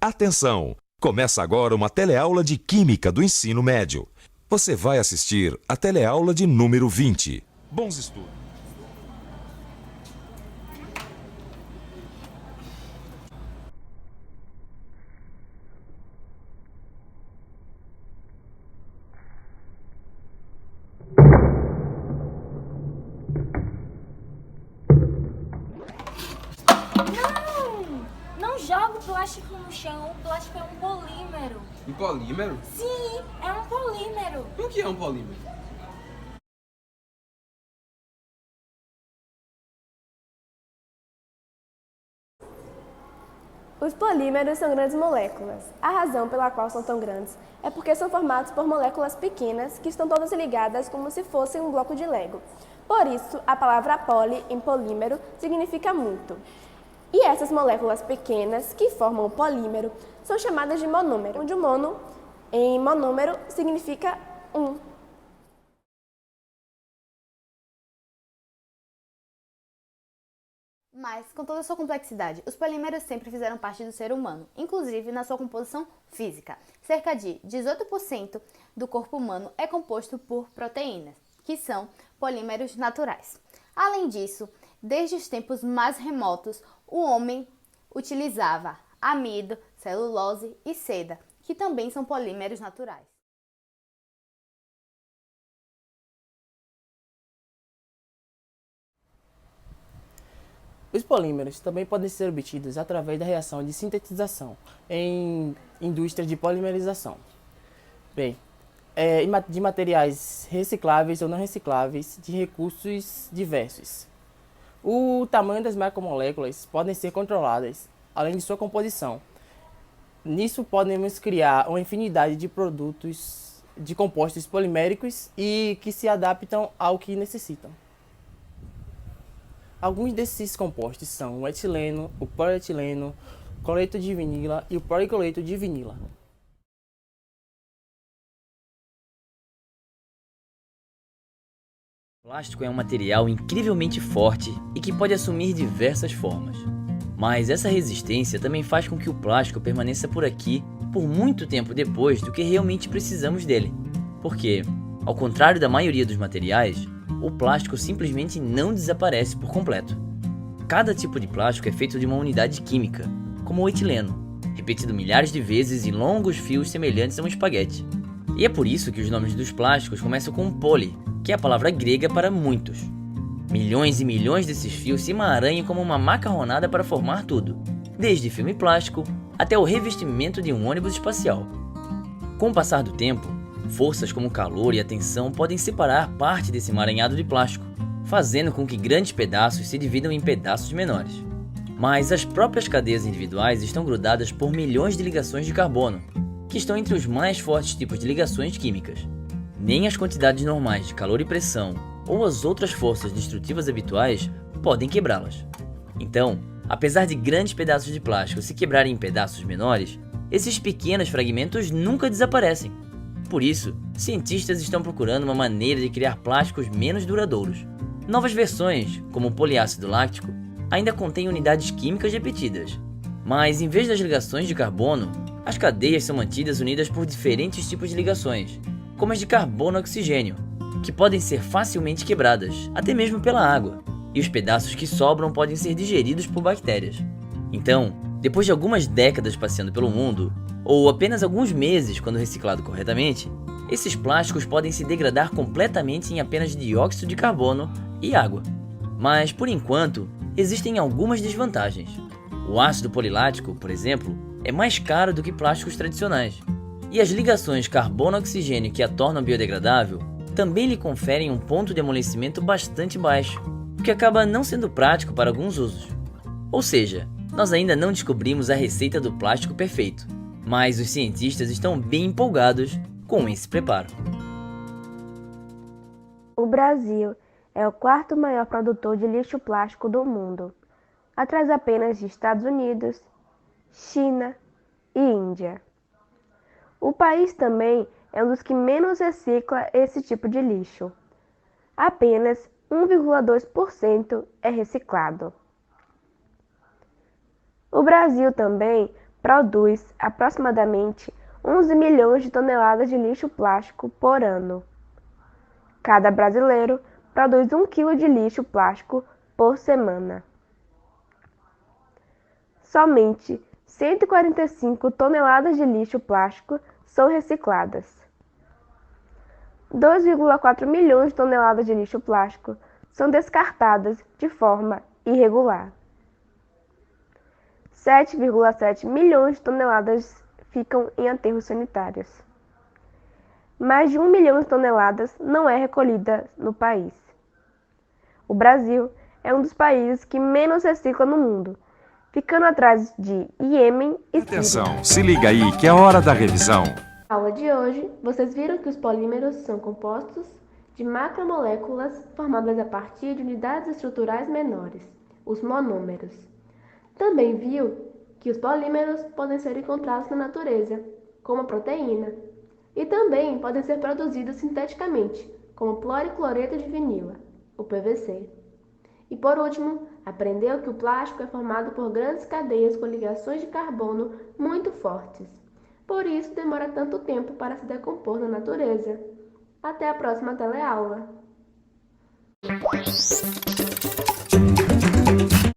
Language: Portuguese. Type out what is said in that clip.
Atenção! Começa agora uma teleaula de Química do ensino médio. Você vai assistir a teleaula de número 20. Bons estudos! Não joga o plástico no chão, o plástico é um polímero. Um polímero? Sim, é um polímero. O que é um polímero? Os polímeros são grandes moléculas. A razão pela qual são tão grandes é porque são formados por moléculas pequenas que estão todas ligadas como se fossem um bloco de Lego. Por isso, a palavra poli em polímero significa muito. E essas moléculas pequenas que formam o polímero são chamadas de monômero, onde o mono em monômero significa um. Mas, com toda a sua complexidade, os polímeros sempre fizeram parte do ser humano, inclusive na sua composição física. Cerca de 18% do corpo humano é composto por proteínas, que são polímeros naturais. Além disso, desde os tempos mais remotos, o homem utilizava amido, celulose e seda, que também são polímeros naturais. Os polímeros também podem ser obtidos através da reação de sintetização em indústria de polimerização. Bem, de materiais recicláveis ou não recicláveis de recursos diversos. O tamanho das macromoléculas podem ser controladas, além de sua composição. Nisso podemos criar uma infinidade de produtos de compostos poliméricos e que se adaptam ao que necessitam. Alguns desses compostos são o etileno, o polietileno, o cloreto de vinila e o policloreto de vinila. O plástico é um material incrivelmente forte e que pode assumir diversas formas. Mas essa resistência também faz com que o plástico permaneça por aqui por muito tempo depois do que realmente precisamos dele. Porque, ao contrário da maioria dos materiais, o plástico simplesmente não desaparece por completo. Cada tipo de plástico é feito de uma unidade química, como o etileno, repetido milhares de vezes em longos fios semelhantes a um espaguete. E é por isso que os nomes dos plásticos começam com poli, que é a palavra grega para muitos. Milhões e milhões desses fios se emaranham como uma macarronada para formar tudo, desde filme plástico até o revestimento de um ônibus espacial. Com o passar do tempo, forças como o calor e a tensão podem separar parte desse emaranhado de plástico, fazendo com que grandes pedaços se dividam em pedaços menores. Mas as próprias cadeias individuais estão grudadas por milhões de ligações de carbono, que estão entre os mais fortes tipos de ligações químicas. Nem as quantidades normais de calor e pressão, ou as outras forças destrutivas habituais, podem quebrá-las. Então, apesar de grandes pedaços de plástico se quebrarem em pedaços menores, esses pequenos fragmentos nunca desaparecem. Por isso, cientistas estão procurando uma maneira de criar plásticos menos duradouros. Novas versões, como o poliácido láctico, ainda contêm unidades químicas repetidas, mas em vez das ligações de carbono, as cadeias são mantidas unidas por diferentes tipos de ligações, como as de carbono-oxigênio, que podem ser facilmente quebradas, até mesmo pela água, e os pedaços que sobram podem ser digeridos por bactérias. Então, depois de algumas décadas passeando pelo mundo, ou apenas alguns meses quando reciclado corretamente, esses plásticos podem se degradar completamente em apenas dióxido de carbono e água. Mas, por enquanto, existem algumas desvantagens. O ácido polilático, por exemplo, é mais caro do que plásticos tradicionais, e as ligações carbono-oxigênio que a tornam biodegradável também lhe conferem um ponto de amolecimento bastante baixo, o que acaba não sendo prático para alguns usos. Ou seja, nós ainda não descobrimos a receita do plástico perfeito, mas os cientistas estão bem empolgados com esse preparo. O Brasil é o quarto maior produtor de lixo plástico do mundo, atrás apenas de Estados Unidos, China e Índia. O país também é um dos que menos recicla esse tipo de lixo. Apenas 1,2% é reciclado. O Brasil também produz aproximadamente 11 milhões de toneladas de lixo plástico por ano. Cada brasileiro produz 1 quilo de lixo plástico por semana. Somente 145 toneladas de lixo plástico são recicladas. 2,4 milhões de toneladas de lixo plástico são descartadas de forma irregular. 7,7 milhões de toneladas ficam em aterros sanitários. Mais de 1 milhão de toneladas não é recolhida no país. O Brasil é um dos países que menos recicla no mundo, ficando atrás de Iêmen e Síria. Atenção, se liga aí que é hora da revisão. Na aula de hoje, vocês viram que os polímeros são compostos de macromoléculas formadas a partir de unidades estruturais menores, os monômeros. Também viu que os polímeros podem ser encontrados na natureza, como a proteína, e também podem ser produzidos sinteticamente, como ploricloreto de vinila, o PVC. E por último, aprendeu que o plástico é formado por grandes cadeias com ligações de carbono muito fortes. Por isso demora tanto tempo para se decompor na natureza. Até a próxima teleaula!